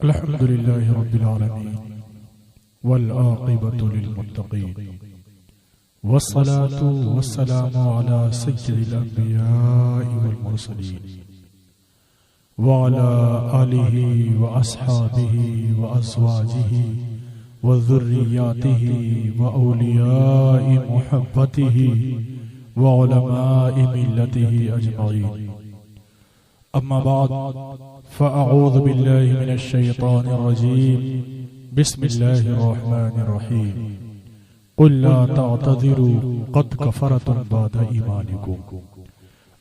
अल्हम्दुलिल्लाहि रब्बिल आलमीन वल आक़िबतु लिल मुत्तक़ीन वस्सलातु वस्सलामु अला सय्यिदिल अंबियाइ वल मुरसलीन व अला आलिहि व अस्हाबिहि व अज़वाजिहि व ज़ुर्रिय्यातिहि व औलियाइ मुहब्बतिहि व उलमाइ मिल्लतिहि अजमईन। अम्मा बाद फ़अऊज़ु बिल्लाहि मिनश शैतानिर रजीम। बिस्मिल्लाहिर रहमानिर रहीम। क़ुल ला तअतज़िरू क़द कफ़रतुम बअद ईमानिकुम।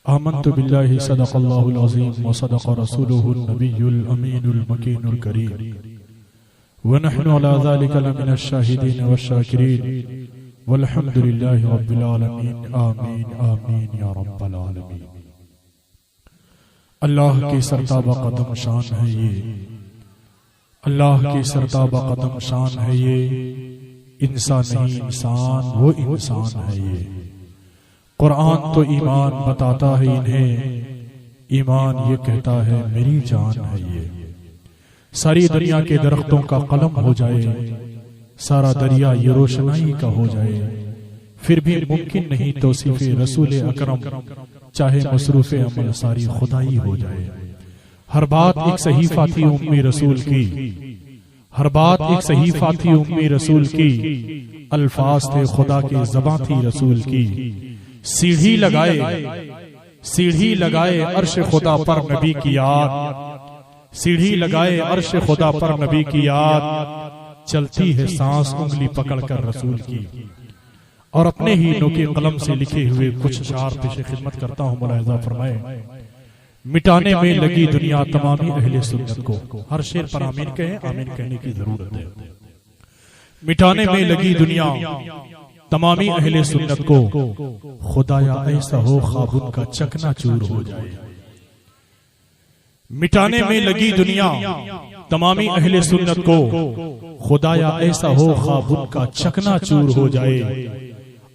आमन्तु बिल्लाहि सदक़ल्लाहुल अज़ीम व सदक़ रसूलुहुन नबियुल अमीनुल मकीनुल करीम व नहनु अला ज़ालिका लमिनश शाहिदीन वश्शाकिरीन वल्हम्दुलिल्लाहि रब्बिल आलमीन। आमीन आमीन या रब्बल आलमीन। अल्लाह की सरताबा कदम शान है ये, अल्लाह की सरताबा कदम शान है ये, इंसान नहीं इंसान वो इंसान है ये। कुरान तो ईमान बताता है इन्हें, ईमान ये कहता है मेरी जान है ये। सारी दुनिया के दरख्तों का कलम हो जाए, सारा दरिया ये रोशनाई का हो जाए, फिर भी मुमकिन नहीं तौसीफ़े रसूल अकरम, चाहे मसरूफ़े अमल सारी खुदाई हो जाए। हर बात एक सहीफा थी उम्मी रसूल की, हर बात एक सहीफा थी उम्मी रसूल की, अल्फाज थे खुदा की ज़बां थी रसूल की। सीढ़ी लगाए अर्श खुदा पर नबी की याद, सीढ़ी लगाए अर्श खुदा पर नबी की याद, चलती है सांस उंगली पकड़कर रसूल की। और अपने ही नोके कलम से लिखे हुए कुछ अशार पेश खिदमत करता हूँ, मुलाहिज़ा फरमाए। मिटाने में लगी दुनिया तमामी अहले सुन्नत को। हर शेर पर आमीन कहें, आमीन कहने की जरूरत है। मिटाने में लगी दुनिया तमामी अहले सुन्नत को, खुदाया ऐसा हो ख्वाब उनका चकनाचूर हो जाए। मिटाने में लगी दुनिया तमामी अहले सुन्नत को, खुदाया ऐसा हो ख्वाब उनका चकनाचूर हो जाए।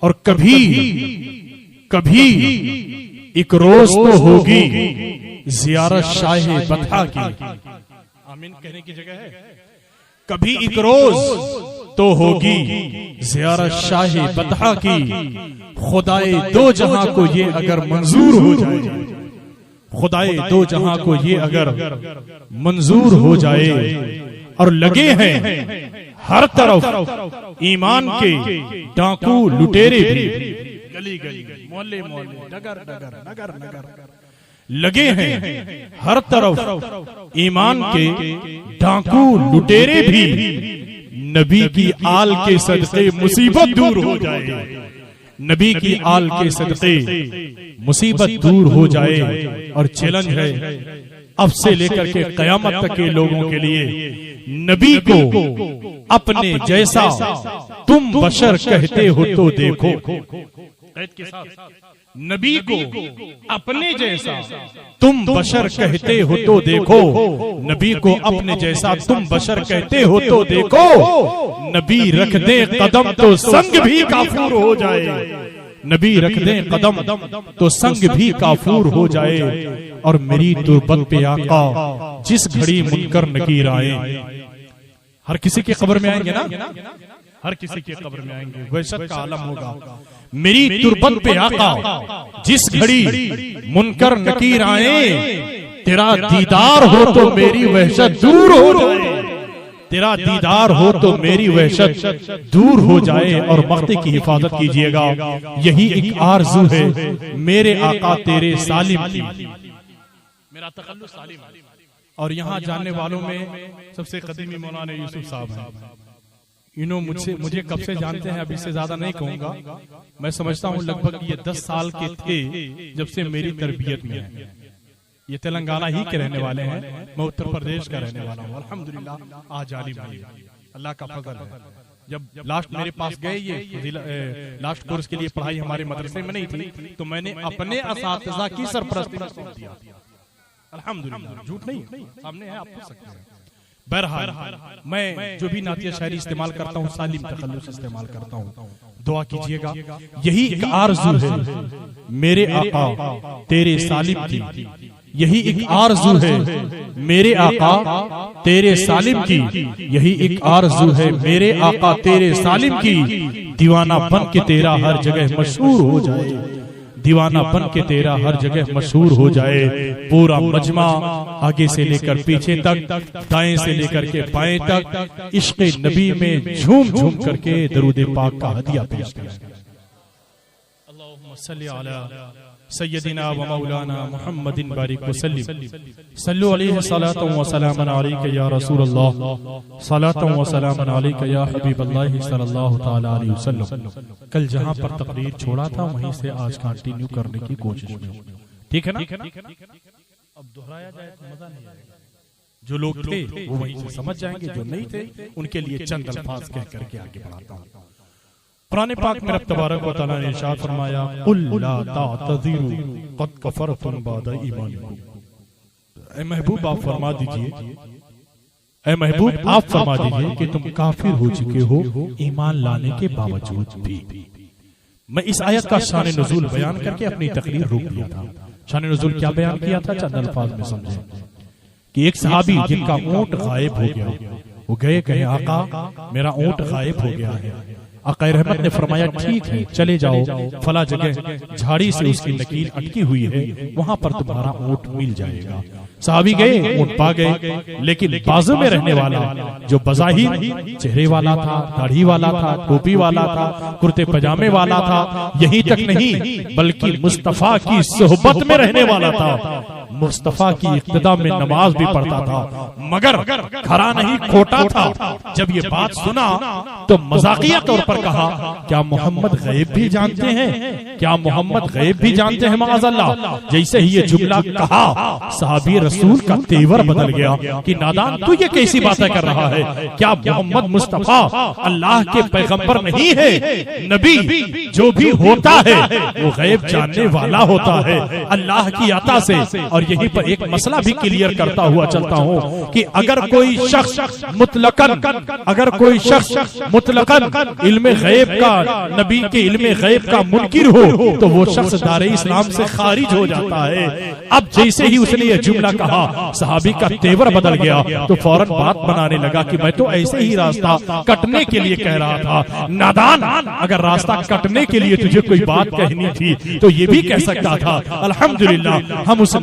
और कभी कभी एक रोज तो होगी ज़ियारत शाहे बतहा की। आमीन कहने की जगह है। कभी एक रोज तो होगी ज़ियारत शाहे बतहा की, खुदाए दो जहां को ये अगर मंजूर हो जाए, खुदाए दो जहां को ये अगर मंजूर हो जाए। और लगे हैं हर तरफ ईमान के डाकू लुटेरे भी, गली गली मोहल्ले मोहल्ले नगर नगर नगर नगर लगे हैं हर तरफ ईमान के डाकू लुटेरे भी। नबी की आल के सदक़े मुसीबत दूर हो जाए, नबी की आल के सदक़े मुसीबत दूर हो जाए। और चैलेंज है अब से लेकर के कयामत तक के लोगों के लिए, नबी को अपने जैसा तुम बशर कहते हो तो देखो। नबी को अपने जैसा तुम बशर कहते हो तो देखो, नबी को अपने जैसा तुम बशर कहते हो तो देखो। नबी रख दे कदम तो संग भी काफूर हो जाए, नबी रख दे कदम तो संग भी काफूर हो जाए। और मेरी तुरबत पे आका जिस घड़ी मुनकर नकीर आए। हर किसी की कब्र में आएंगे ना, हर किसी की कब्र में आएंगे, वहशत का आलम होगा। मेरी तुरबत पे आका जिस घड़ी मुनकर नकीर आए, तेरा दीदार हो तो मेरी वहशत दूर हो जाए, तेरा दीदार हो तो मेरी वहशत दूर हो जाए। और मक्ते की हिफाजत कीजिएगा, यही एक आरज़ू है मेरे आका तेरे सालिम की, मेरा तकल्लुस सालिम। और यहाँ जानने वालों में सबसे कदीमी मौलाना यूसुफ साहब हैं। मुझे कब से जानते हैं, अभी से ज्यादा नहीं कहूंगा। मैं समझता हूँ लगभग ये 10 साल के थे जब से मेरी तरबियत में है। ये तेलंगाना ही के रहने वाले हैं, मैं उत्तर प्रदेश का रहने वाला हूँ। अल्हम्दुलिल्लाह आज आलिम भाई, अल्लाह का फजल है। जब लास्ट मेरे पास गए, ये लास्ट कोर्स के लिए पढ़ाई हमारे मदरसे में नहीं थी, तो मैंने अपने असातिज़ा की सरपरस्ती में दिया। अल्हम्दुलिल्लाह, झूठ नहीं, सामने है, आप पूछ सकते हैं। बहरहाल मैं जो भी नातिया शायरी इस्तेमाल करता हूँ, सालिम तखल्लुस इस्तेमाल करता हूँ। दुआ कीजिएगा, यही एक आरज़ू है मेरे आका तेरे सालिम की, यही एक आरज़ू है मेरे आका तेरे सालिम की, यही एक आरज़ू है मेरे आका तेरे सालिम की, दीवाना बन के तेरा हर जगह मशहूर हो जाए, दीवाना बन के तेरा हर जगह मशहूर हो जाए। पूरा मजमा आगे से लेकर पीछे तक, दाएं से लेकर के बाएं तक इश्क़ नबी में झूम झूम करके दरूद पाक का हदिया पेश किया। अल्लाहुम्मा सल्ली अला सय्यदिना व मौलाना मुहम्मदिन बारिक वसल्लिम, सल्लु अलैहि सलातन व सलामन अलैका या रसूलल्लाह, सलातन व सलामन अलैका या हबीबल्लाह सल्लल्लाहु तआला अलैहि वसल्लम। कल जहां पर तकरीर छोड़ा था वहीं से आज कंटिन्यू करने की कोशिश में, ठीक है ना? अब दोहराया जाए तो मजा नहीं आएगा। जो लोग थे वो वहीं से समझ जाएंगे, जो नहीं थे उनके लिए चंद अल्फाज कह करके आगे बढ़ाता हूं। कुरान पाक में रब तबारक व तआला ने इरशाद फरमाया, कुल ला तातज़िरू क़द कफ़रतुम बअद ईमानिकुम। ऐ महबूब आप फरमा दीजिए, ऐ महबूब आप फरमा दीजिए कि तुम काफिर हो चुके हो ईमान लाने के बावजूद भी। मैं इस आयत का शान नुज़ूल बयान करके अपनी तकरीर रोक दिया था। शान नुज़ूल क्या बयान किया था, चंद अल्फाज में समझे कि एक सहाबी जिनका ऊंट गायब हो गया, वो गए कहे आका मेरा ऊंट गायब हो गया है। आका रहमत ने फरमाया ठीक है चले जाओ, फला जगह झाड़ी से उसकी नकील अटकी हुई है, वहां पर तुम्हारा ऊंट मिल जाएगा। सहाबी गए, ऊंट पा गए, लेकिन बाजू में रहने वाला जो बज़ाहिर चेहरे वाला था, दाढ़ी वाला था, टोपी वाला था, कुर्ते पजामे वाला था, यहीं तक नहीं बल्कि मुस्तफा की सोहबत में रहने वाला था, मुस्तफा की इक्तिदा में नमाज भी पढ़ता था, मगर खरा नहीं खोटा था। जब ये बात सुना तो मजाकिया तौर पर कहा, क्या मोहम्मद गैब भी जानते हैं, क्या मोहम्मद गैब भी जानते हैं माअज़ल्लाह। जैसे ही ये जुमला कहा सहाबी रसूल का तेवर बदल गया कि नादान तू ये कैसी बातें कर रहा है, क्या मोहम्मद मुस्तफा अल्लाह के पैगंबर नहीं है? नबी जो भी होता है वो गैब जानने वाला होता है अल्लाह की अता से। और यहीं पर एक मसला भी क्लियर करता हुआ चलता हूँ कि अगर कोई शख्स मुतलकन इल्मे गैब का, नबी के इल्मे गैब का मुनकिर हो तो वो शख्स दारे इस्लाम से खारिज हो जाता है। अब जैसे ही उसने ये जुमला कहा सहाबी का तेवर बदल गया, तो फौरन बात बनाने लगा कि मैं तो ऐसे ही रास्ता कटने के लिए कह रहा था। नादान, अगर रास्ता कटने के लिए तुझे कोई बात कहनी थी तो ये भी कह सकता था अल्हम्दुलिल्लाह हम उस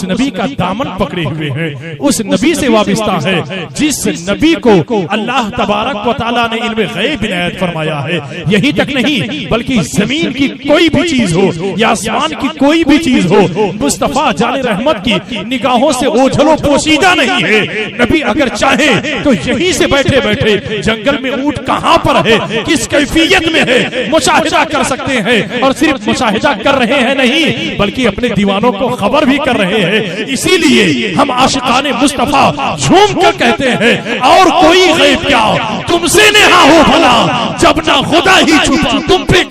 नबी का दामन पकड़े हुए हैं, उस नबी से वाबिस्ता है जिस नबी को अल्लाह तबारक व तआला ने इल्मे गैब इनायत फरमाया है। यही तक नहीं बल्कि जमीन की कोई भी चीज हो या आसमान की कोई भी चीज हो, मुस्तफा जाने रहमत की निगाहों से ओझलो पोशीदा नहीं है। नबी अगर चाहे तो यहीं से बैठे बैठे जंगल में ऊंट कहां पर है, किस कैफियत में है, मुशाहिदा कर सकते हैं। और सिर्फ मुशाहिदा कर रहे हैं नहीं बल्कि अपने दीवानों को खबर भी कर रहे हैं। इसीलिए हम आशिकाने मुस्तफा झूम कर कहते हैं और कोई गैब क्या तुमसे नेहा हो भला, जब ना खुदा ही छुपा तुम पे।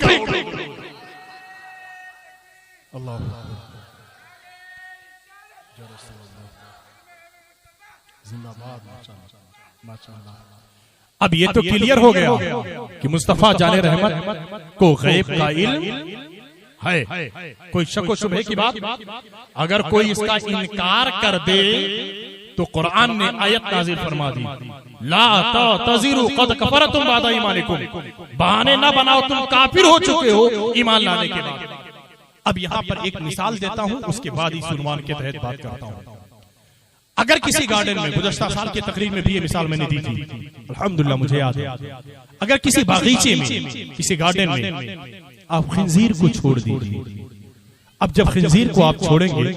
अब ये तो क्लियर हो गया कि मुस्तफा जाने रहमत को गैब का इल्म है, कोई शक व शुबहे की बात। अगर कोई इसका इनकार कर दे तो कुरान ने आयत नाजिल फरमा दी, ला तातज़िरू क़द कफ़रतुम बअद ईमानिकुम, बहाने ना बनाओ तुम काफिर हो चुके हो ईमान लाने के बाद। अब यहाँ पर एक मिसाल देता हूँ, उसके बाद इस उन्वान के तहत बात करता हूँ। अगर किसी गार्डन में, गुज़श्ता साल की तकरीर में भी ये मिसाल मैंने दी थी, अल्हम्दुलिल्लाह मुझे याद है। अगर किसी बागीचे में, किसी गार्डन में आप खिंजीर को छोड़ दीजिए, अब जब खिंजीर को आप छोड़ेंगे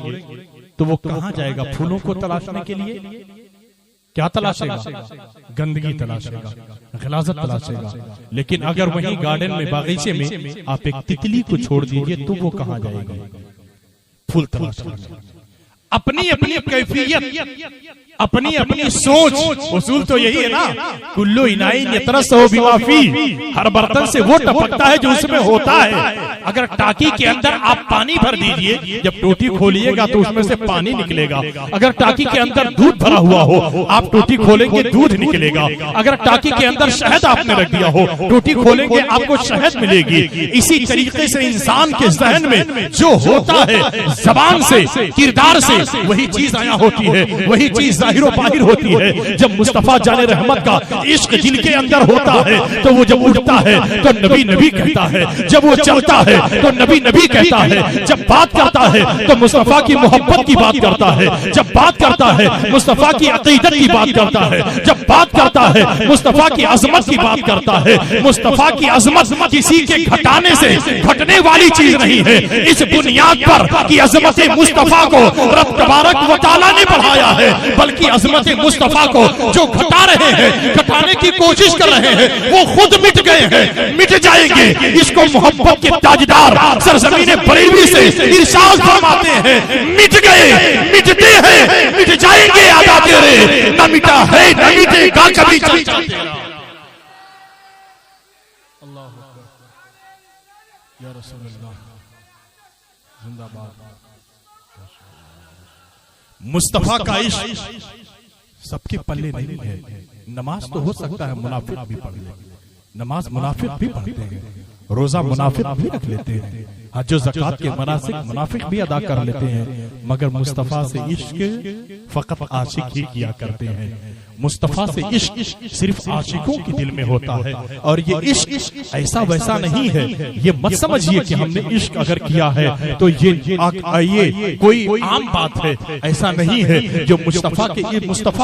तो वो कहां जाएगा? फूलों को तलाशने के लिए। क्या तलाशेगा? गंदगी तलाशेगा, गिलाज़त तलाशेगा। लेकिन अगर वहीं गार्डन में, बागीचे में आप एक तितली को छोड़ दीजिए तो वो कहां जाएगी? फूल तलाशेगा। अपनी अपनी कैफियत अपनी अपनी सोच। उसूल तो यही है ना, कुल्लू इनाइन यतरस्सहु बिमा फीह, हर बर्तन से वो टपकता है जो उसमें होता है। अगर टाकी के अंदर आप पानी भर दीजिए, जब टोटी खोलिएगा तो उसमें से पानी निकलेगा। अगर टाकी के अंदर दूध भरा हुआ हो, आप टोटी खोलेंगे दूध निकलेगा। अगर टाकी के अंदर शहद आपने रख दिया हो, टोटी खोलेंगे आपको शहद मिलेगी। इसी तरीके से इंसान के जहन में जो होता है जबान से, किरदार से, वही चीज आया होती है, वही चीज जाहिर बाहिर होती है। जब मुस्तफा जाने रहमत का इश्क जिनके अंदर होता है तो वो जब उठता है तो नबी नबी कहता है, जब वो चलता है तो नबी नबी कहता है, जब बात करता है तो मुस्तफा की मोहब्बत की बात करता है, जब बात करता है मुस्तफा की अकीदत की बात करता है, जब बात करता है मुस्तफा की अजमत की बात करता है। मुस्तफा की अजमत किसी के घटाने से घटने वाली चीज नहीं है। इस बुनियाद पर कि अजमत मुस्तफा को रब तबारक व तआला ने बढ़ाया है, बल्कि अजमत मुस्तफा को जो घटा रहे हैं, घटाने की कोशिश कर रहे हैं, वो खुद मिट गए हैं, मिट जाएंगे। इसको मोहब्बत के ताजदार सरजमीन बरेलवी से इरशाद फरमाते हैं, मिट गए, मिटते हैं, मिट जाएंगे अदा तेरे, न मिटा है न मिटेगा कभी चर्चा तेरा। अल्लाह या रसूल अल्लाह जिंदाबाद। मुस्तफा का इश्क सबके पल्ले नहीं है। नमाज तो हो सकता है मुनाफिक भी पढ़ ले, नमाज मुनाफिक भी पढ़ते हैं, रोजा मुनाफिक भी रख लेते हैं, हज और ज़कात के मनासिक मुनाफिक भी अदा कर लेते हैं, मगर मुस्तफा से इश्क फकत आशिक ही किया करते हैं। मुस्तफा से इश्क सिर्फ आशिकों के दिल में होता है। और ये इश्क ऐसा वैसा नहीं है। ये मत समझिए कि हमने इश्क अगर किया है तो ये कोई आम बात है, ऐसा नहीं है। जो मुस्तफा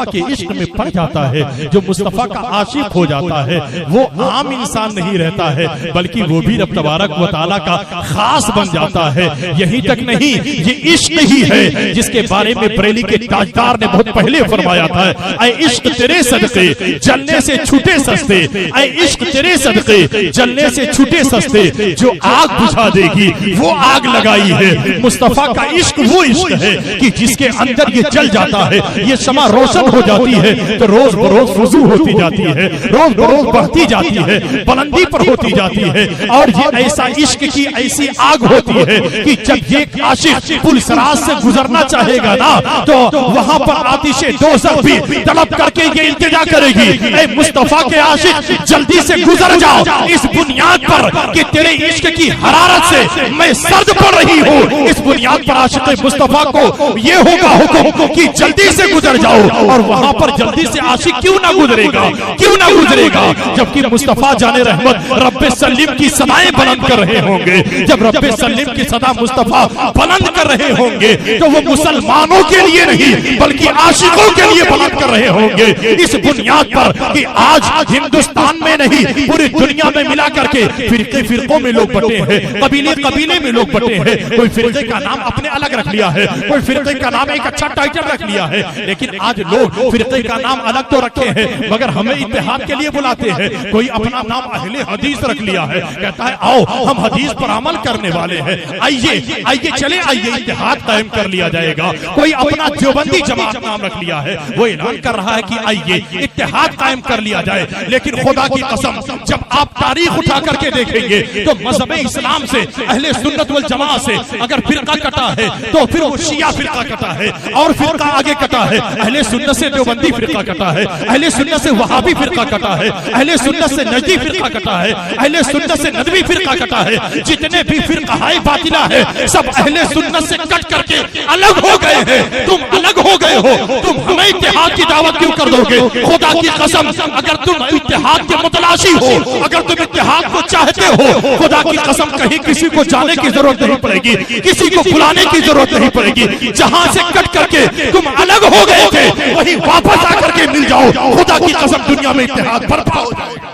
के इश्क में पड़ जाता है, जो मुस्तफा का आशिक हो जाता है, वो आम इंसान नहीं रहता है, बल्कि वो भी रब तबारक व तआला का खास बन जाता है। यही तक नहीं, ये इश्क ही है जिसके बारे में बरेली के ताजदार ने बहुत पहले फरमाया था, ऐ इश्क तेरे सदके जलने से छूटे सस्ते, ऐ इश्क तेरे सदके जलने से छूटे सस्ते, जो आग बुझा देगी वो आग लगाई है। मुस्तफा का इश्क वो इश्क है कि जिसके अंदर ये जल जाता है, ये शमा रोशन हो जाती है तो रोज बरोज फुजू होती जाती है, रोज बरोज बढ़ती जाती है, बुलंदी पर होती जाती है। और ये ऐसा इश्क की ऐसी आग होती है कि जब ये आशिक पुल सराज से गुजरना चाहेगा ना, तो वहां पर आतिशे दोज़ख भी तड़प करके ये इंतजार करेगी, ऐ मुस्तफा के आशिक जल्दी से गुजर जाओ इस बुनियाद पर कि तेरे इश्क की हरारत से मैं सर्द पड़ रही हूँ। इस बुनियाद पर आशिक मुस्तफा को ये होगा हुक्म कि जल्दी से गुजर जाओ। और वहां पर जल्दी से आशिक क्यों ना गुजरेगा, क्यों ना गुजरेगा, जबकि मुस्तफा जाने रहमत रब्बे सल्लिम की सदाएं बुलंद कर रहे होंगे। जब रब्बे सल्लिम की सदा मुस्तफा बुलंद कर रहे होंगे तो वो मुसलमानों के लिए नहीं बल्कि आशिकों के लिए बुलंद कर रहे होंगे। इस बुनियाद पर कि आज हिंदुस्तान में नहीं पूरी दुनिया में मिला करके फिरके फिरकों में लोग बटे हैं, कबीले कबीले में लोग बटे हैं। कोई फिरके का नाम अपने अलग रख लिया है, कोई फिरके का नाम एक अच्छा टाइटल रख लिया है, लेकिन आज लोग फिरके का नाम अलग तो रखे हैं मगर हमें इत्तेहाद के लिए बुलाते हैं। कोई अपना नाम अहले हदीस रख लिया है, कहता है आओ हम हदीस पर अमल करने वाले हैं, आइए आइए चले आइए इत्तेहाद कायम कर लिया जाएगा। कोई अपना देवबंदी जमात नाम रख लिया है, वो ऐलान कर रहा है कि आइए इत्तेहाद कायम कर लिया जाए। लेकिन खुदा की कसम जब आप तारीख उठा करके देखेंगे तो मजहब इस्लाम से अहले सुन्नत वल जमात से अगर फिरका कटा है तो फिर वो शिया फिरका कटा है और फिरका आगे कटा है, अहले सुन्नत से देवबंदी फिरका कटा है, अहले सुन्नत से वहाबी फिरका कटा है, अहले सुन्नत से नजदी फिरका कटा है, अहले सुन्नत से नदवी फिरका कटा है। जितने भी फिरकाए बातिला है सब अहले सुन्नत से कट करके अलग हो गए हैं। तुम अलग हो गए हो, तुम हमें इत्तेहाद की दावत क्यों कर दोगे? खुदा की कसम अगर तुम इत्तेहाद के मुतलाशी हो, अगर तुम इत्तेहाद को चाहते हो, खुदा की कसम कहीं किसी को जाने की जरूरत नहीं पड़ेगी, किसी को बुलाने की जरूरत नहीं पड़ेगी। जहां से कट करके तुम अलग हो गए थे वहीं वापस आकर के मिल जाओ। खुदा की कसम दुनिया में इत्तेहाद बर्पा हो जाएगा।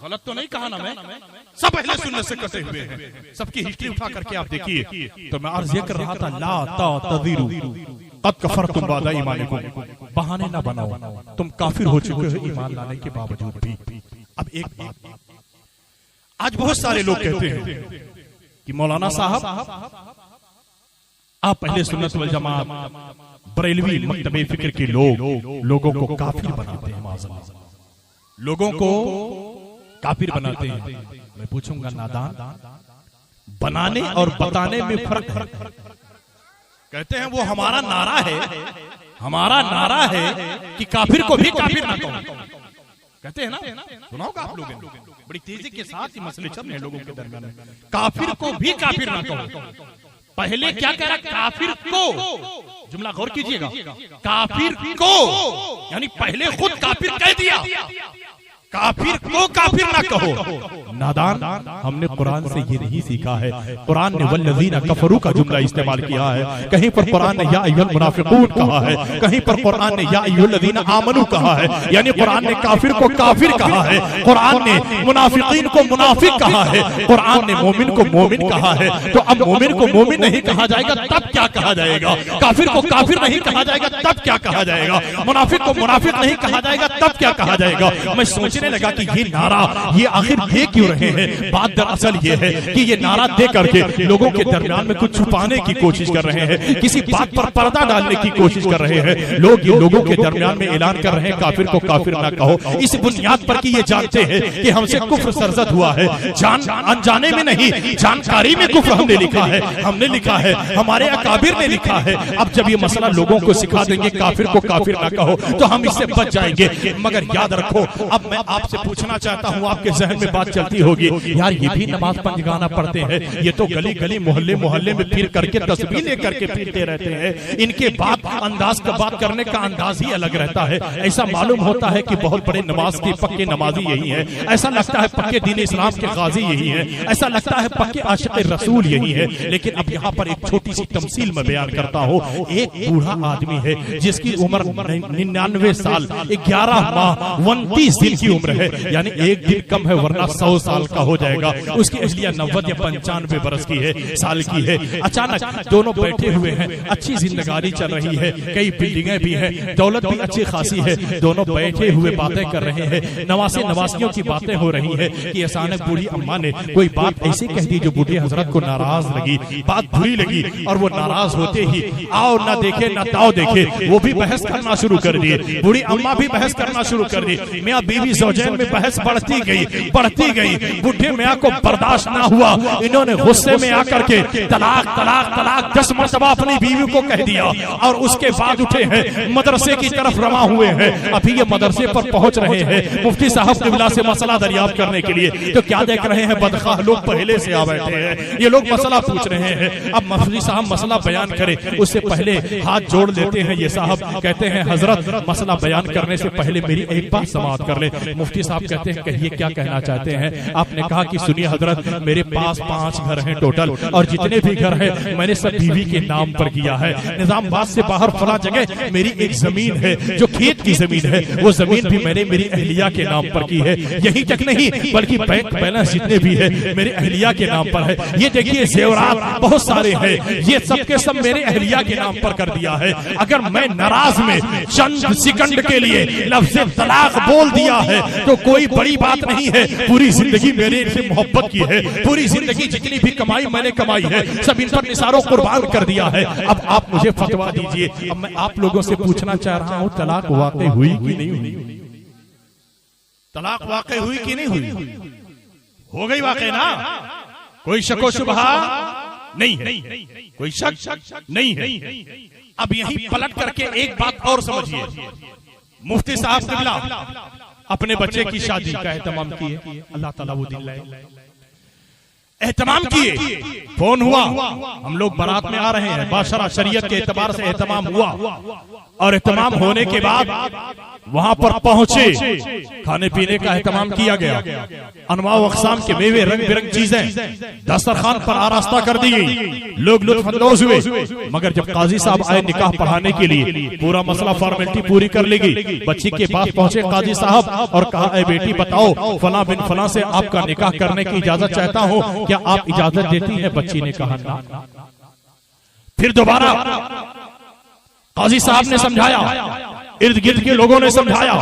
गलत तो नहीं कहा ना मैं, सब अहले सुन्नत से कटे हुए हैं। सबकी हिस्ट्री उठा करके आप देखिए। तो मैं अर्ज ये कर रहा था ला तातज़ीरू कद कफरतुम बादा ईमानिकुम, बहाने ना बनाओ, तुम काफिर हो चुके हो ईमान लाने के बावजूद भी। अब एक बात, आज बहुत सारे लोग कहते हैं कि मौलाना साहब आप पहले सुन्नत वल जमात बरेलवी मकतबे फिक्र के लोगों को काफिर बनाते हैं, माज़अल्लाह, लोगों को काफिर बनाते हैं। मैं पूछूंगा नादान, बनाने और बताने में फर्क है। कहते हैं वो हमारा नारा है कि काफिर को भी काफिर ना कहो। कहते हैं ना, सुना होगा आप लोगों ने, बड़ी तेजी के साथ ये मसले चल रहे हैं लोगों के दरमियान में। काफिर को भी काफिर ना कहो। पहले क्या कह रहा, काफिर को, जुमला गौर कीजिएगा, काफिर को, यानी पहले खुद काफिर कह दिया, काफिर को काफिर ना कहो। नादान, हमने कुरान से ये नहीं सीखा है। कुरान ने वल्लज़ीना कफरू का जुमला इस्तेमाल किया है, कहीं पर कुरान ने या अय्युहल मुनाफिकून कहा है, कहीं पर कुरान ने या अय्युहल्लज़ीना आमनू कहा है। यानी कुरान ने काफिर को काफिर कहा है, कुरान ने मुनाफिकीन को मुनाफिक कहा है, कुरान ने मोमिन को मोमिन कहा है। तो अब मोमिन को मोमिन नहीं कहा जाएगा तब क्या कहा जाएगा? काफिर को काफिर नहीं कहा जाएगा तब क्या कहा जाएगा? मुनाफिक को मुनाफिक नहीं कहा जाएगा तब क्या कहा जाएगा? मैं सोचने लगा कि ये नारा ये आखिर दे क्यों रहे हैं। बात दरअसल ये है कि ये नारा दे करके लोगों के दरमियान में कुछ छुपाने की कोशिश कर रहे हैं, किसी बात पर पर्दा डालने की कोशिश कर रहे हैं। लोग ये लोगों के दरमियान में ऐलान कर रहे हैं काफिर को काफिर ना कहो, इस बुनियाद पर कि ये जानते हैं कि हमसे कुफ्र सरजद हुआ है। अनजाने में नहीं, जानकारी में कुफ्र हमने लिखा है, हमारे अकाबिर ने लिखा है। अब जब ये मसला लोगों को सिखा देंगे काफिर को काफिर ना कहो तो हम इससे बच जाएंगे। मगर याद रखो, अब मैं आपसे पूछना चाहता हूं, आपके जहन में बात चलती होगी, यार ये भी नमाज पंजगाना पढ़ते हैं, ये तो गली गली मोहल्ले मोहल्ले में फिर करके तस्बीह लेकर के फिरते रहते हैं, इनके बात करने का अंदाज ही अलग रहता है। ऐसा मालूम होता है कि बहुत बड़े नमाज के पक्के नमाजी यही है, ऐसा लगता है पक्के दीन इस्लाम के गाजी यही है, ऐसा लगता है पक्के आशिक़ रसूल यही है। लेकिन अब यहाँ पर एक छोटी सी तमसील में बयान करता हूँ। एक बूढ़ा आदमी है जिसकी उम्र 99 साल 11 माह 29 दिन की उम्र है, यानी एक दिन कम है वरना 100 साल का हो जाएगा। उसकी अहलिया 90 या 95 बरस की है, साल की है। अचानक दोनों बैठे हुए हैं, अच्छी जिंदगानी चल रही है, कई बिल्डिंगें भी हैं, दौलत भी अच्छी खासी है। दोनों बैठे हुए बातें कर रहे हैं, नवासियों की बातें हो रही है कि अचानक बूढ़ी अम्मा ने कोई बात ऐसी कह दी जो बूढ़े हजरत को नाराज लगी, बात बुरी लगी, और वो नाराज होते ही आओ ना देखे ना ताओ देखे वो भी बहस करना शुरू कर दिए। बूढ़ी अम्मा भी बहस करना शुरू कर दी। मियां बीवी ज़ौजैन में बहस बढ़ती गई। बूढ़े मियां को बर्दाश्त ना हुआ, इन्होंने गुस्से में आकर के तलाक 10 मरतबा अपनी बीवी को कह दिया, और उसके बाद उठे हैं मदरसे की तरफ रवा हुए हैं। अभी ये मदरसे पर पहुंच रहे हैं मुफ्ती साहब किबला से मसला दरियाफ्त करने के लिए। तो क्या देख रहे हैं, बदखाह लोग पहले से आ बैठे हैं, ये लोग मसला पूछ रहे हैं। अब मुफ्ती साहब मसला बयान करे उससे पहले हाथ जोड़ लेते हैं ये साहब, कहते हैं हजरत मसला बयान करने से पहले मेरी एक बात समाप्त कर ले। मुफ्ती साहब कहते हैं कहिए क्या कहना चाहते हैं। आपने कहा कि सुनिए हजरत, मेरे पास 5 घर हैं टोटल, और जितने भी घर हैं मैंने सब बीवी के नाम पर किया है। निजामाबाद से बाहर फला जगह मेरी एक जमीन है जो खेत की जमीन है, वो जमीन भी मैंने मेरी अहलिया के नाम पर की है। यही तक नहीं बल्कि बैंक बैलेंस जितने भी है मेरे अहलिया के नाम पर है। ये देखिए जेवरात बहुत सारे हैं, ये सब के सब मेरे अहलिया के नाम पर कर दिया है। अगर मैं नाराज में चंद सेकंड के लिए लफ्ज़ तलाक बोल दिया है तो कोई बड़ी बात नहीं है। पूरी जिंदगी मेरे से मोहब्बत की है, पूरी जिंदगी जितनी भी कमाई मैंने कमाई है सब इन पर निसारों कुर्बान कर दिया है। अब आप मुझे फतवा दीजिए। अब मैं आप लोगों से पूछना चाह रहा हूं, तलाक वाकई हुई कि नहीं हुई? तलाक वाकई हुई कि नहीं हुई? हो गई वाकई ना, कोई शको शुबहा नहीं है, कोई शक नहीं है। अब यही पलट करके एक बात और समझिए, मुफ्ती साहब किबला अपने बच्चे की शादी का एहतमाम किए, अल्लाह ताला वो दिन लाए, एहतमाम किए, फोन हुआ, हम लोग बारात में आ रहे हैं, बाशरा शरीयत के एतबार से एहतमाम हुआ, और एहतमाम होने के बाद वहां पर पहुंचे, खाने पीने का एहतमाम किया गया, अनवा अक़साम के मेवे रंग बिरंग चीजें दस्तरखान पर आरास्ता कर दी गई, लोग लुत्फ़अंदोज़ हुए। मगर जब काजी साहब आए निकाह पढ़ाने के लिए, पूरा मसला फॉर्मेलिटी पूरी कर ली गई। बच्ची के पास पहुंचे काजी साहब और कहा, ए बेटी बताओ, फला बिन फला से आपका निकाह करने की इजाजत चाहता हूं, क्या आप इजाजत देती हैं? बच्ची ने कहा ना। फिर दोबारा काजी साहब ने समझाया, इर्द गिर्द के लोगों ने समझाया,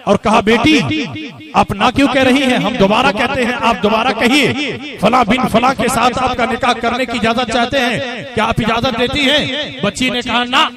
और कहा बेटी आप ना क्यों कह रही हैं, हम दोबारा कहते हैं, आप दोबारा कहिए, फला बिन फला के साथ आपका निकाह करने की इजाजत चाहते हैं, क्या आप इजाजत देती हैं? बच्ची ने कहा ना।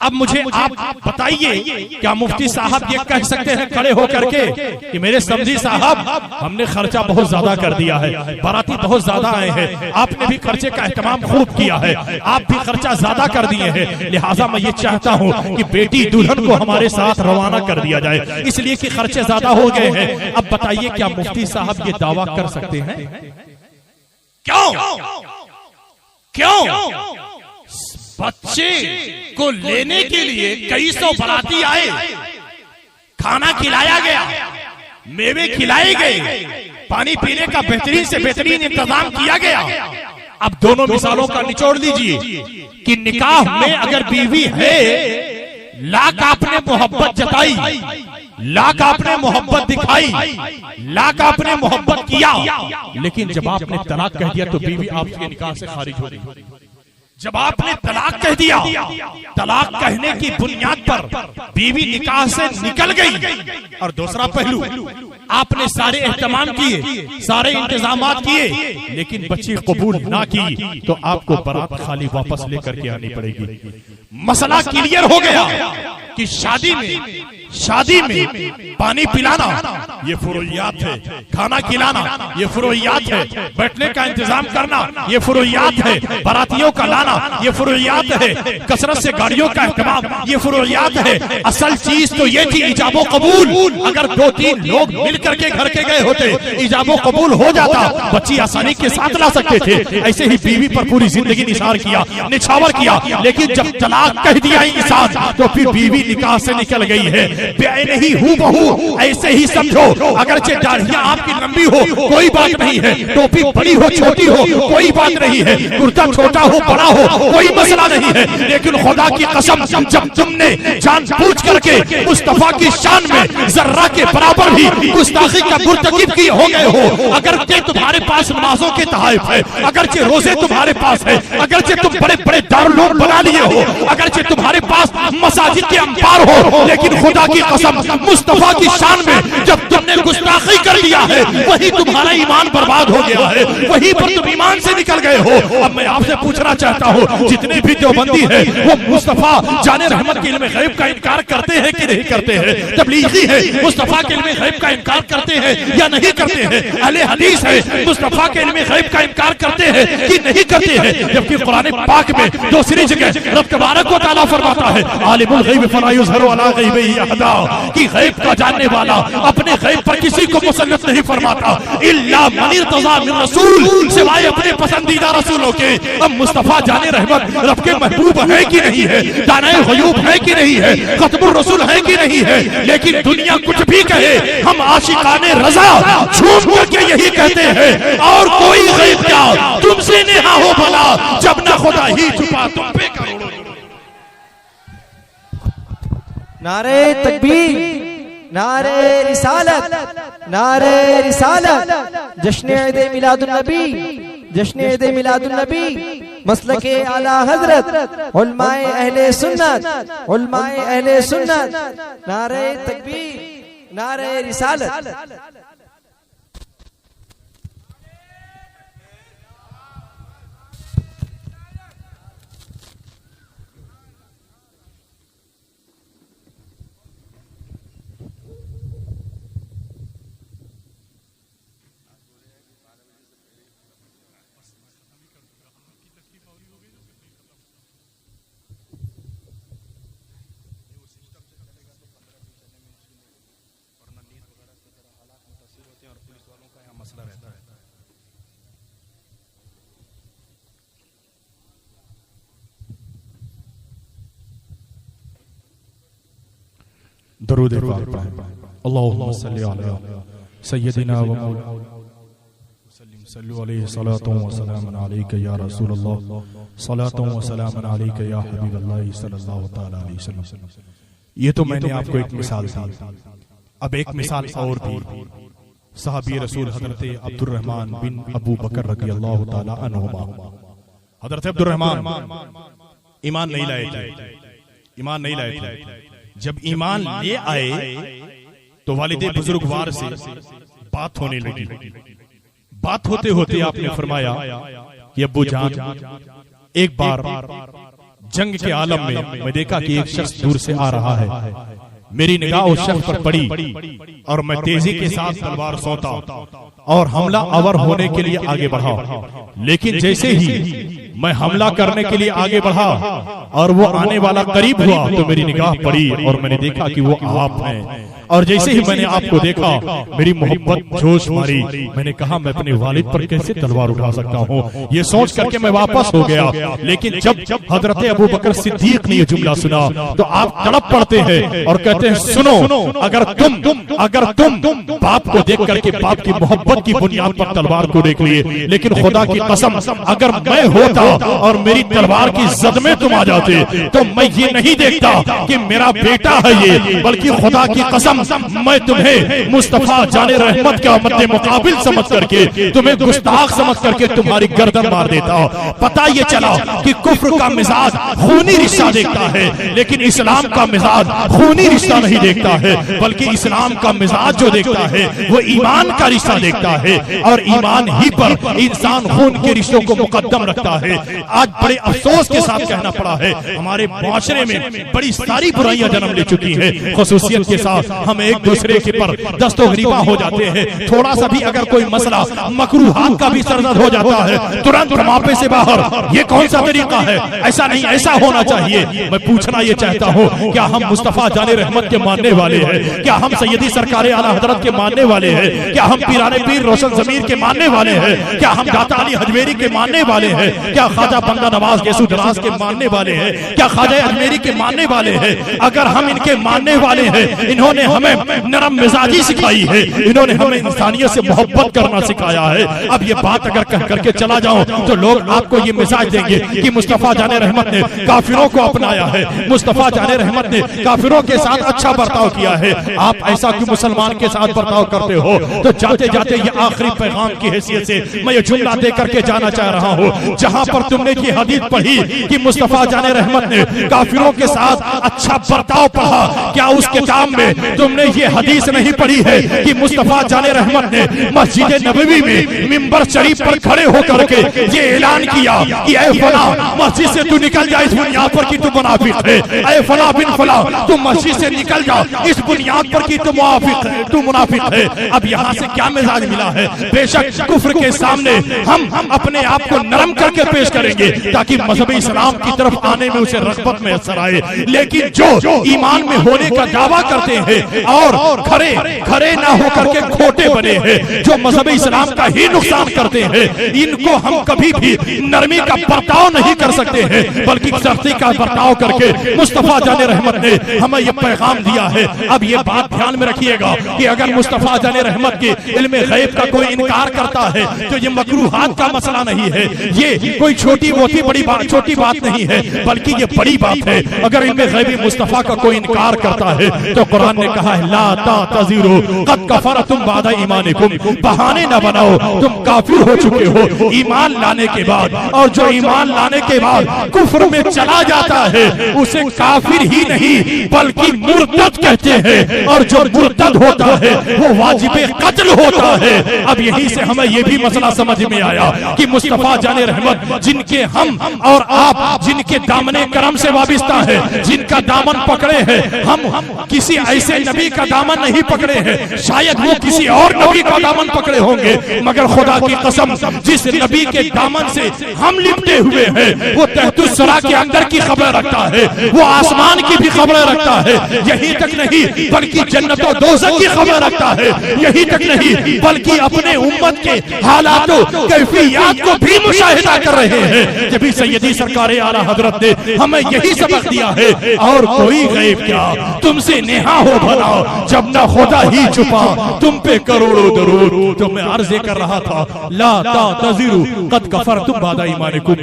अब मुझे आप बताइए, क्या मुफ्ती साहब ये कह सकते हैं खड़े होकर के कि मेरे समझी साहब हमने खर्चा बहुत ज्यादा कर दिया है, बाराती बहुत ज्यादा आए हैं, आपने भी खर्चे का एहतमाम खूब किया है, आप भी खर्चा ज्यादा कर दिए हैं, लिहाजा मैं ये चाहता हूँ कि बेटी दुल्हन को हमारे साथ रवाना कर दिया जाए, इसलिए कि खर्चे ज्यादा हो गए हैं। अब बताइए क्या मुफ्ती साहब ये दावा कर सकते हैं? क्यों क्यों? बच्चे को लेने के लिए कई सौ बाराती आए, खाना खिलाया गया, मेवे खिलाए गए, पानी पीने का बेहतरीन से बेहतरीन इंतजाम किया गया। अब दोनों मिसालों का निचोड़ लीजिए कि निकाह में अगर बीवी है, लाख आपने मोहब्बत जताई, लाख आपने मोहब्बत दिखाई, लाख आपने मोहब्बत किया, लेकिन जब आपने तलाक कह दिया तो बीवी आपके निकाह से खारिज हो गई। जब आपने तलाक कह दिया, तलाक कहने की बुनियाद पर बीवी निकाह से निकल गई। और दूसरा पहलू, आपने सारे एहतमाम किए, सारे इंतजामात किए, लेकिन बच्ची कबूल ना की तो आपको बारात खाली वापस लेकर के आनी पड़ेगी। मसला क्लियर हो गया कि शादी में पानी पिलाना ये फुरुइयात है, खाना खिलाना ये फुरुइयात है, बैठने का इंतजाम करना ये फुरुइयात है, बारातियों का लाना ये फुरुइयात है, कसरत से गाड़ियों का इस्तेमाल ये फुरुइयात है। असल चीज तो ये थी इजाबो कबूल। अगर 2-3 लोग मिल करके घर के गए होते, इजाबो कबूल हो जाता, बच्ची आसानी के साथ ला सकते थे। ऐसे ही बीवी पर पूरी जिंदगी निसार किया, निछावर किया, लेकिन जब तलाक कह दिया इंसान तो फिर बीवी निकाह से निकल गई है। नहीं हूबहू ऐसे ही समझो, अगरचे दाढ़ियां आपकी लंबी हो कोई बात नहीं है, टोपी बड़ी हो छोटी हो कोई बात नहीं है, कुर्ता छोटा हो बड़ा हो कोई मसला नहीं है, लेकिन खुदा की कसम जब तुमने जानबूझ करके मुस्तफा की शान में जर्रा के बराबर भी गुस्ताखी का मुर्तकिब किए हो गए हो, अगरचे तुम्हारे पास नमाजों के तहफ़ है, अगरचे रोजे तुम्हारे पास है, अगरचे तुम बड़े बड़े दारुल बना लिए हो, अगरचे तुम्हारे पास मसाजिद के अंपार हो, लेकिन खुदा की कसम मुस्तफा की शान में जब तुमने गुस्ताखी कर लिया है, वही तुम्हारा ईमान बर्बाद हो गया है, वहीं पर तुम ईमान से निकल गए हो। अब मैं आपसे पूछना चाहता हूँ, जितने भी देवबंदी है वो मुस्तफा जाने रहमत के इल्म गैब का इनकार करते हैं कि नहीं करते हैं? तबलीगी है, मुस्तफा के इल्म गैब का इनकार करते हैं या नहीं करते हैं? अहले हदीस है, मुस्तफा के इल्म गैब का इनकार करते हैं कि नहीं करते हैं? जबकि कुरान पाक में दूसरी जगह रब तबारक व तआला फरमाता है, आलिमुल गैब फला युज़हिरु अला गैबिही अहदा, कि गैब का जानने वाला अपने गैब पर किसी को मुसल्लत नहीं फरमाता, इल्ला मन इर्तज़ा मिन रसूल, सिवाय अपने पसंदीदा रसूलों के। अब मुस्तफा जाने रहमत रब के महबूब है कि नहीं है, दानाए गयूब है कि नहीं है, खत्मुर रसूल है कि नहीं है, लेकिन दुनिया कुछ भी कहे, हम आशिकाने रजा झूम करके यही कहते हैं, और कोई गैब क्या तुमसे नेहा हो भला, जब ना खुदा ही छुपा तुम पे करोड़ों। नारे तकबीर, नारे रिसालत, नारे रिसालत, जश्न ईद मिलादुन नबी, जश्न ईद मिलादुन नबी, मसलके आला हजरत, उलमाए अहले सुन्नत, उलमाए अहले सुन्नत, नारे तकबीर, नारे रिसालत। दरूद पाक पढ़ें। अल्लाहुम्मा सल्ली अला सय्यदिना व मौलाना सल्लु अलैहि सलातु व सलाम अलैका या रसूल अल्लाह, सलातु व सलाम अलैका या हबीब अल्लाह सल्लल्लाहु तआला अलैहि वसल्लम। ये तो मैंने आपको एक मिसाल दी, अब एक मिसाल और भी। सहाबी रसूल हजरत अब्दुर्रहमान बिन अबू बकर रज़ी अल्लाह तआला अन्हुमा, हजरत अब्दुर्रहमान ईमान नहीं लाए थे, ईमान नहीं लाए थे। जब ईमान ले आए तो वालिदे बुजुर्गवार से बात होने लगी। बात होते होते आपने फरमाया कि अब्बू जान, एक बार जंग के आलम में मैं देखा कि एक शख्स दूर से आ रहा है। मेरी निगाह उस शख्स पर पड़ी और मैं तेजी के साथ तलवार सौंता और हमला आवर होने के लिए आगे बढ़ा। लेकिन जैसे ही मैं हमला करने के लिए आगे बढ़ा और वो आने वाला करीब हुआ तो मेरी निगाह पड़ी और मैंने देखा कि वो आप हैं। और जैसे ही मैंने आपको देखा मेरी मोहब्बत जोश मारी। मैंने कहा मैं अपने वालिद पर कैसे तलवार उठा सकता हूँ, ये सोच करके मैं वापस हो गया। लेकिन जब हजरत अबू बकर सिद्दीक ने ये जुमला सुना तो आप तड़प पड़ते हैं और कहते हैं सुनो, अगर तुम बाप को देख करके बाप की मोहब्बत की बुनियाद पर तलवार को देख लिए, लेकिन खुदा की कसम अगर मैं होता और मेरी तलवार की जद में तुम आ जाते तो मैं ये नहीं देखता कि मेरा बेटा है ये, बल्कि खुदा की कसम मैं तुम्हें मुस्तफा जाने रहमत का मद्दे मुकाबिल समझ करके तुम्हें गुस्ताख समझ करके तुम्हारी गर्दन मार देता। पता ये चला कि कुफ्र का मिजाज खूनी रिश्ता देखता है, लेकिन इस्लाम का मिजाज खूनी रिश्ता नहीं देखता है, बल्कि इस्लाम का मिजाज जो देखता है वो ईमान का रिश्ता देखता है और ईमान ही पर इंसान खून के रिश्तों को मुकद्दम रखता है। आज बड़े अफसोस के साथ कहना पड़ा है हमारे मुआशरे में बड़ी सारी बुराइयां जन्म ले चुकी है। खुसूसियत के साथ हम एक दूसरे के पर दस्तोगरीबा हो जाते हैं। थोड़ा सा भी अगर कोई मसला मकरूहात का भी सरजद हो जाता है तुरंत मापे से बाहर, ये कौन सा तरीका है, ऐसा नहीं ऐसा होना चाहिए। मैं पूछना ये चाहता हूँ क्या हम मुस्तफा जाने रहमत के मानने वाले हैं? क्या हम सैयदी सरकार आला हजरत के मानने वाले हैं? क्या हम पीराने पीर रोशन जमीर के मानने वाले हैं? क्या हम दाता अली हजवेरी के मानने वाले हैं? क्या ख्वाजा बंदा नवाज गेसू दराज के मानने वाले हैं? क्या ख्वाजा अजमेरी के मानने वाले हैं? अगर हम इनके मानने वाले हैं, इन्होंने हमें नरम मिजाजी सिखाई है, इन्होंने हमें इंसानियत से मोहब्बत करना सिखाया है। अब ये बात अगर कह करके चला जाऊं तो लोग आपको ये मिजाज देंगे कि मुस्तफा जाने रहमत ने काफिरों को अपनाया है, मुस्तफा जाने रहमत ने काफिरों के साथ अच्छा बर्ताव किया है। आप ऐसा क्यों मुसलमान के साथ बर्ताव करते हो? तो जाते जाते ये आखिरी पैगाम की हैसियत से मैं ये जुमला दे करके जाना चाह रहा हूँ। जहां पर तुमने ये हदीस पढ़ी कि मुस्तफा जाने रहमत ने काफिरों के साथ अच्छा बर्ताव पढ़ा, क्या उस किताब में तुमने ये हदीस नहीं पढ़ी है कि मुस्तफा जाने रहमत ने मस्जिद नबवी में मिंबर शरीफ पर खड़े होकर के ये ऐलान किया कि ऐ फला मस्जिद से तू निकल जा इस बुनियाद पर कि तू मुनाफिक है, ऐ फला बिन फला तू मस्जिद से निकल जा इस बुनियाद पर कि तू मुनाफिक है। अब यहाँ से क्या मिजाज मिला है? बेशक कुफ्र के सामने हम अपने आप को नरम करके पेश करेंगे ताकि मजहब इस्लाम की तरफ आने में उसे रग़बत में असर आए, लेकिन जो ईमान में होने का दावा करते हैं और खरे ना होकर के खोटे बने हैं, जो मजहब इस्लाम का ही नुकसान करते हैं, इनको हम कभी भी नरमी का बर्ताव नहीं कर सकते हैं, बल्कि सख्ती का बर्ताव करके मुस्तफा जाने रहमत ने हमें यह पैगाम दिया है। अब ये बात ध्यान में रखिएगा कि अगर मुस्तफा जाने रहमत के इल्मे गैब का कोई इनकार करता है तो ये मकरूहात का मसला नहीं है, ये कोई छोटी बात नहीं है, बल्कि ये बड़ी बात है। अगर इल्मे गैब मुस्तफा का कोई इनकार करता है तो कुरान ने कहा है ला तातज़िरू क़द कफ़रतुम बादा ईमानिकुम, बहाने न बनाओ तुम काफिर हो चुके हो ईमान लाने के बाद। और जो ईमान लाने के बाद कुफ्र में चला जाता है उसे काफिर ही नहीं बल्कि मुर्तद कहते हैं, और जो मुर्तद होता है वो वाजिबे कत्ल होता है। अब यहीं से हमें ये भी मसला समझ में आया कि मुस्तफा जाने रहमत जिनके हम और आप जिनके दामने करम से वाबिस्ता है, जिनका दामन पकड़े हैं, हम किसी ऐसे नबी का दामन नहीं पकड़े हैं, शायद वो किसी और नबी का दामन पकड़े होंगे, मगर खुदा की कसम जिस नबी के दामन से हम लिपटे हुए हैं वो तहतुस सरा के अंदर की खबर रखता है, वो आसमान की भी खबर रखता है। यही तक नहीं बल्कि जन्नत और दोज़ख की खबर रखता है। यही तक नहीं बल्कि अपने उम्मत के हालातों कैफियत को भी मुशाहिदा कर रहे हैं। जब भी सैयदी सरकार आला हजरत ने हमें यही सबक दिया है, और कोई गैब क्या तुमसे नेहा हो भला जब ना खुदा ही छुपा तुम पे करोड़ों दरूद। तो मैं अर्ज़ कर रहा था ला तातज़िरू क़द कफ़रतुम बादा ईमानिकुम,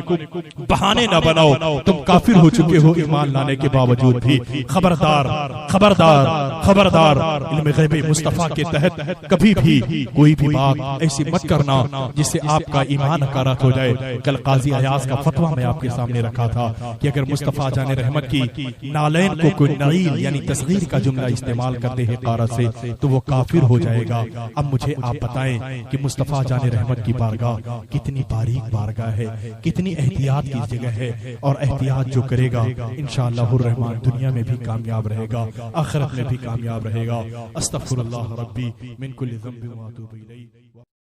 बहाने ना बनाओ तुम काफिर हो चुके हो ईमान लाने के बावजूद भी। खबरदार खबरदार खबरदार, इल्म गैब मुस्तफा के तहत कभी भी कोई भी बात ऐसी मत करना जिससे आपका ईमान हकारात हो जाए। कल काजी अयाज का फतवा मैं आपके सामने रखा था कि अगर मुस्तफा जाने रहमत की नालैन को कोई नईल यानी तस्गीर का जुमला इस्तेमाल इस्तेमाल करते हैं कारत से तो वो काफिर हो जाएगा। अब मुझे आप बताएं कि मुस्तफ़ा जान रहमत की बारगाह कितनी बारीक बारगाह है, कितनी एहतियात की जगह है, और एहतियात जो करेगा इंशाअल्लाह रहमान दुनिया में भी कामयाब रहेगा, आखिरत में भी कामयाब रहेगा। अस्तगफिरुल्लाह रब्बी मिन कुल्लि ज़ंबिन व अतूबु इलैह।